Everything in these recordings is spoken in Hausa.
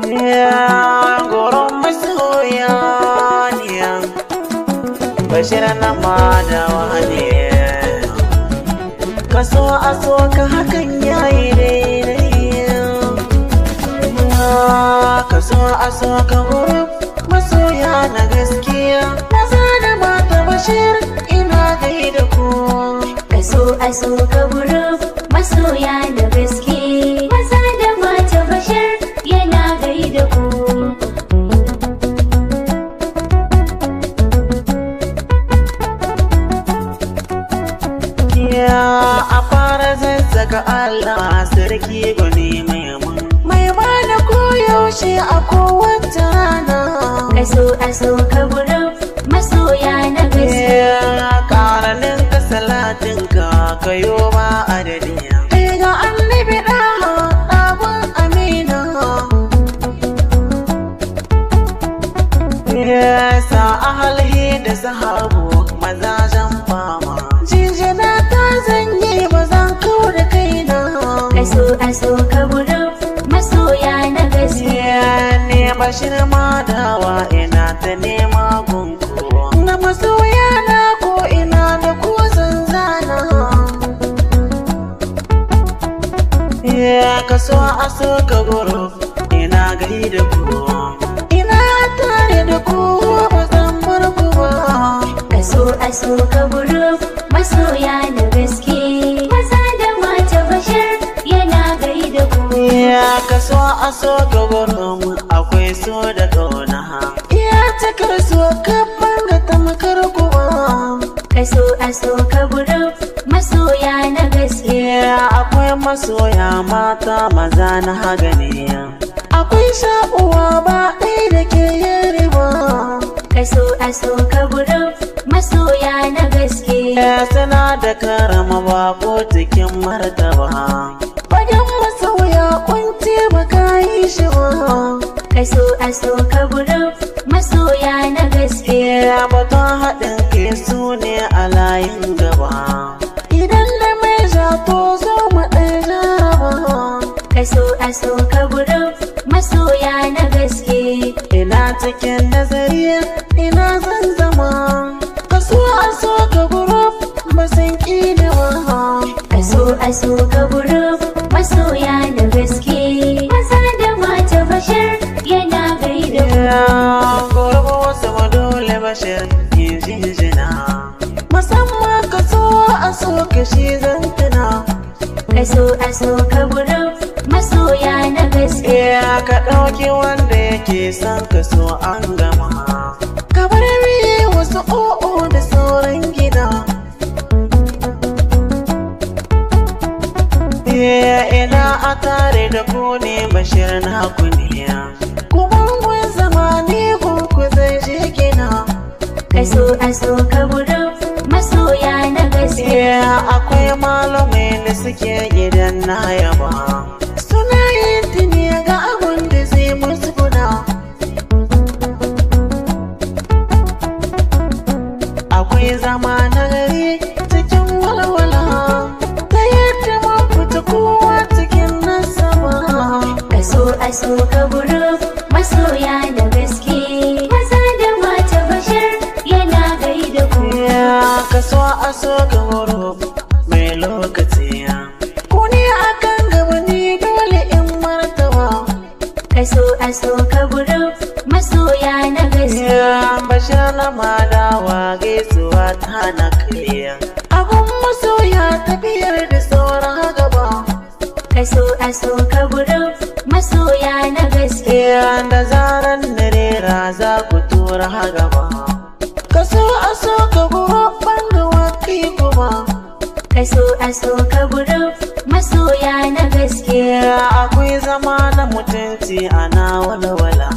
Goron masoya ne Bashir na madawa ne kaso a so ka hakan yayi daidai kaso a so ka goron masoya na gaskiya maza da mata Bashir ina gaida ku kaso a so ka goron masoya na gaskiya maza da mata Bashir yana gaida ku a fara zazzaga Allah sarki gwani mai bada koyaushe a kowace rana kaso a so ka goron masoya na gaskiya karanin ka salatin ka kayo ba adadi ga annabi ɗaban amina sa ahalhi da sahabu mazajen fama jinjina ta zanye ba zan kawo da kaina kaso a so ka goron masoya na gaskiya ne Bashir madawa ina ta nema gunku na masoya na ko ina da ko zanzana kaso a so ka goro ina gai da ku ina tare da ku ba zan bar ku ba kaso a so ka goron masoya na gaskiya maza da mata Bashir yana gaida ku kaso a so ka goro akwai so da kauna iya takar so ka banga ta makar ku ba kaso a so ka goron masoya na gaskiya akwai masoya mata maza na hagane akwai sha'uwa ba ɗaya da ke yin riba kaso a so ka goron masoya na gaskiya suna da karama bako cikin martaba bayan masoya kunce baka yi shi ba kaso a so ka goron masoya na gaskiya batun haɗin kai su ne a layin gaba idan da mai zato zo mu ɗan jaraba kaso a so ka goron masoya na gaskiya ina cikin nazari ina zan zama kaso a so ka guro ba san ƙi ba kaso a so ka goron masoya na gaskiya maza da mata Bashir yana gaida ku gurbu wasu dole Bashir yin jinjina musamman kaso a so ka shi zan tuna kaso a so ka goron masoya na gaskiya ka ɗauki wanda yake son kaso an gama ka bar miye wasu o'o da sauran gida ina a tare da ku ne Bashir na ku ne kuma kun zama ne ku zai je gina kaso a so ka goron masoya na gaskiya akwai malamai da suke gidan na yaba suna yin tuni ga abun da zai musu guda akwai zama na gari cikin walwala ta yadda man fita kowa cikin nasaba kaso a so ka goron masoya na gaskiya maza da mata Bashir yana gaida ku kaso a so ka horo mai lokaci ku ne akan gaba ni dole in martaba kaso a so ka goron masoya na gaskiya Bashir na madawa gaisuwa ta na kariya abun masoya tafiyar da sauran gaba kaso a so ka goron masoya na gaskiya da zaran narera za ku tura gaba kaso a so ka guro bangawa kai kuma kaso a so ka goron masoya na gaskiya akwai zama na mutunci ana walwala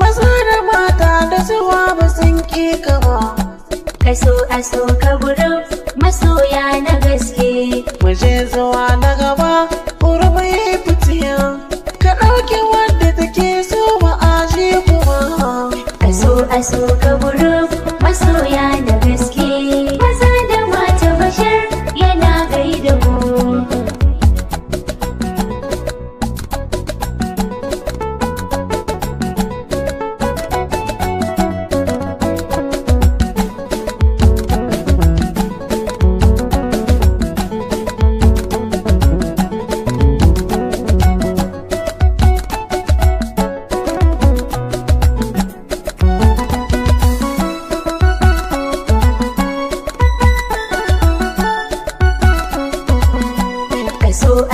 maza da mata da zuwa ba sun ƙi ka ba kaso a so ka goron masoya na gaskiya mu je zuwa na gaba ƙurba ya yi fitiya ka ɗauki wadda take so ba a je kuma kaso a so ka goron masoya na gaskiya maza da mata Bashir yana gaida ku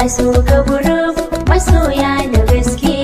aso ka group masoya na gaske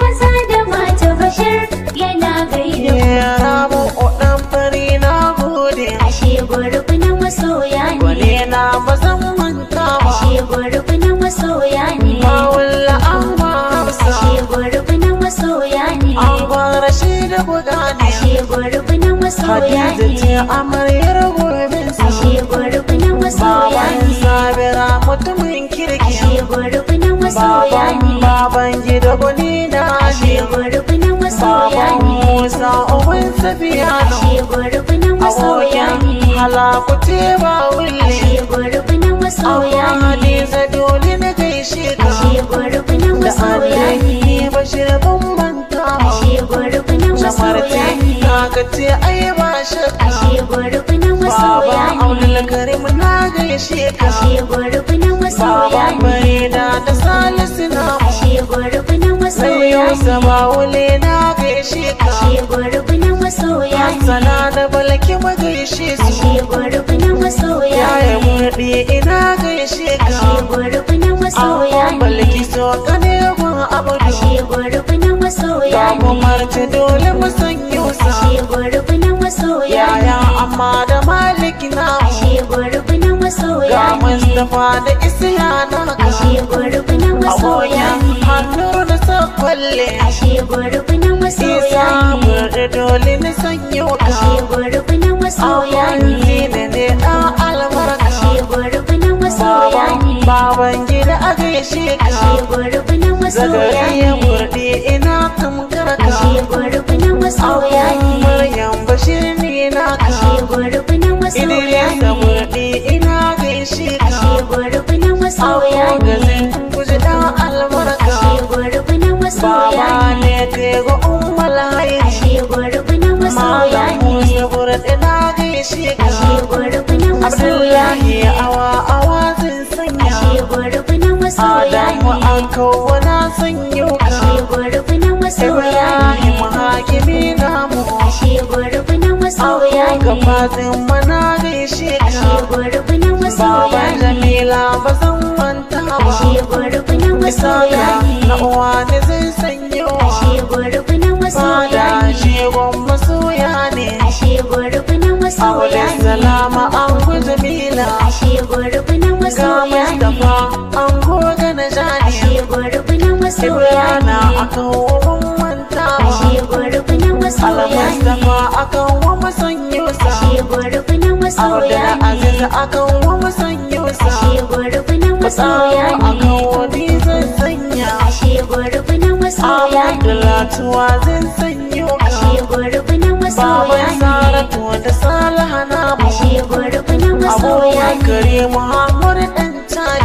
maza da mata bashir yana gaida Rabu ɗan fari na gode. ashe group na masoya ne Wane na ba zan manta ba. ashe group na masoya ne Mawulla an ba Hausa. ashe group na masoya ne An ba Rashida guda ne. ashe group na masoya Hadiza ce ne amaryar gobensa. ashe group na masoya Baban ne Sabira mutumin kirki. ashe group na masoya ne Baban gida gwani na ashe ne. group na masoya Baban ne Musa uban Safiyanu. ashe group na masoya Abokin ne halakuce ba wulle. ashe group na masoya Amma ne Hadiza dole na gaishe ka. ashe group na Da masoya Allah ne Bashir ban manta ba. ashe group na masoya ne Ka ce ai ba shakka. ashe group na masoya Baba ne Abdul Karim na gaishe ka. ashe group na masoya Baba ne Farida da Salisu na ashe group na masoya Sayo ne Sama'ule na gaishe ka. ashe group na masoya ne Sana da Balki ma gaishe su. ashe group na masoya Yaya ne murɗi ina gaishe ashe ka. group na masoya Amma ne Balki so kane gun Abdu. ashe group na masoya Ga mu ne marci dole mu sanyo sa. ashe group na masoya Yaya ne amma da Malik na. ashe group na masoya Ga ne Mustapha da Isyana ka. ashe group na masoya Abokin ne hannu da sakwalle. ashe group na masoya Isa ne murɗi dole na sanyo ka. ashe group na masoya ne Zina ne ɗan albarka. ashe group na masoya ne Baban gida a gaishe ashe ka. group na masoya Zagariya ne murɗi ina tamkar ashe ka. group na masoya ne Maryam Bashir ne na ashe ka. group na masoya Idrisa ne murɗi ina gaishe ashe ka. group na masoya ne Gazin kuji ɗan albarka. ashe group na masoya Baba ne ne ke ga ummal hairi. ashe group na masoya Malam ne Musa murɗi na gaishe ashe ka. group na masoya Abdullahi ne awa zan sanya. ashe group na masoya Adamu ne an kawo na sanyo ashe ka. group na masoya Ibrahim ne hakimi namu. ashe group na masoya Ga ne fatin mana gaishe ashe ka. group na masoya Baba ne Jamila ba zan manta ashe ba. group na masoya Isaka na ne uwa ne zai sanyo. ashe group na masoya Fada ne shegon masoya ne. ashe group na masoya Aure ne salama an ku Jamila. ashe group na Ga masoya ne Mustapha an goga na jani. ashe group na masoya Ibrana ne akan wa manta ashe ba. group na masoya ne Al-Mustafa akan wa musanyo sa. ashe group na masoya Abdul ne Aziz akan wa musanyo sa. ashe group na masoya Fasahu ne akan wani zan sanya. ashe group na masoya ne Abdulatuwa zan sanyo ashe ka. group na masoya Baban ne Saratu da Salaha na mu. ashe group na masoya ne Abubakar Muhammad dan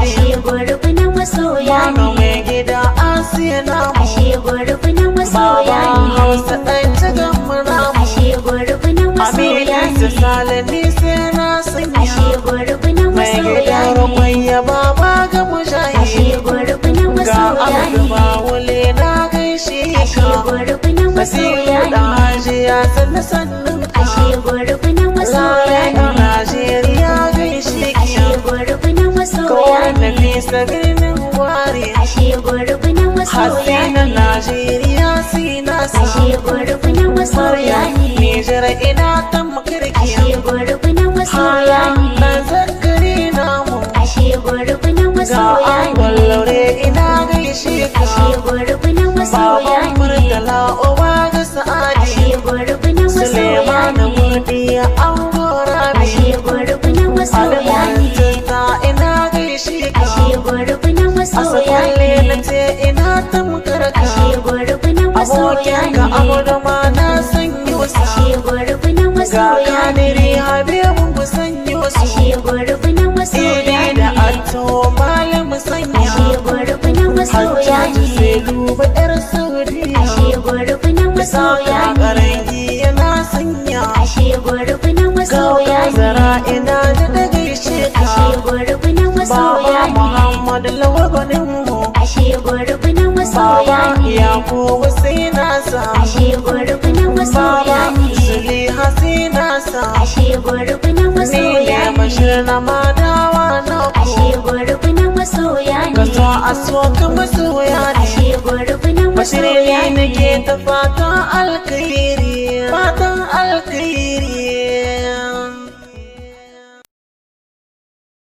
ashe Chadi. group na masoya Mano ne mai gida Asiya na mu. ashe group na masoya Baba ne Hausa dan cigan mu na mu. ashe group na masoya Aminu da ne Salami sai na ashe sanya. group na Mai masoya gida ne Ruqayya baba ga ashe mujahid. group na Ga masoya Abdu ne Bawule na gaishe ashe ka. group na masoya Basiru da ne Hajiya sannu sannun ashe group na masoya Larai ne a Najeriya gaishe ashe ki. group na masoya Kawai ne Nafisa birnin Gwari. ashe group na masoya Hasina ne Najeriya sina sa. ashe group na masoya Maryam ne Nijar ina ta makirki. ashe group na masoya Hala ne na zakari namu. ashe group na Ga masoya angon ne laure ina gaishe ka. ashe group na masoya Baban ne Murtala uba ga ashe Sa'adi. group na masoya Suleiman ne Murdiya ango Rabi. ashe group na masoya ne Almarinta ina gaishe ashe ka. group na masoya Asakwalle na ne ce ina tamkar ka. ashe group na masoya Abokin ka abu ne da ma na sanyo sa. ashe group na Ga masoya ne kadiri Habibu mu sanyo su. ashe group na masoya Idi da ne Atto malam sanya. ashe group na masoya Hajjaji ne sai duba yar Saudiya. ashe group na masoya Saka ne karangi yana sanya. ashe group na Ga masoya ne zara ina da gaishe ashe ka. group na masoya Baba ne Muhammad lawaganin mu. ashe group na masoya Baba ne Yakubu sai nasa. ashe group na masoya Baba ne Zuliha sai nasa. ashe group na Ni masoya ne ne Bashir na madawa na ashe ku. group na masoya ne. Kaso a so ka masoya ne. Ashe gurbi na masoya Masirri ne. nake ta fata alkhairi. Fata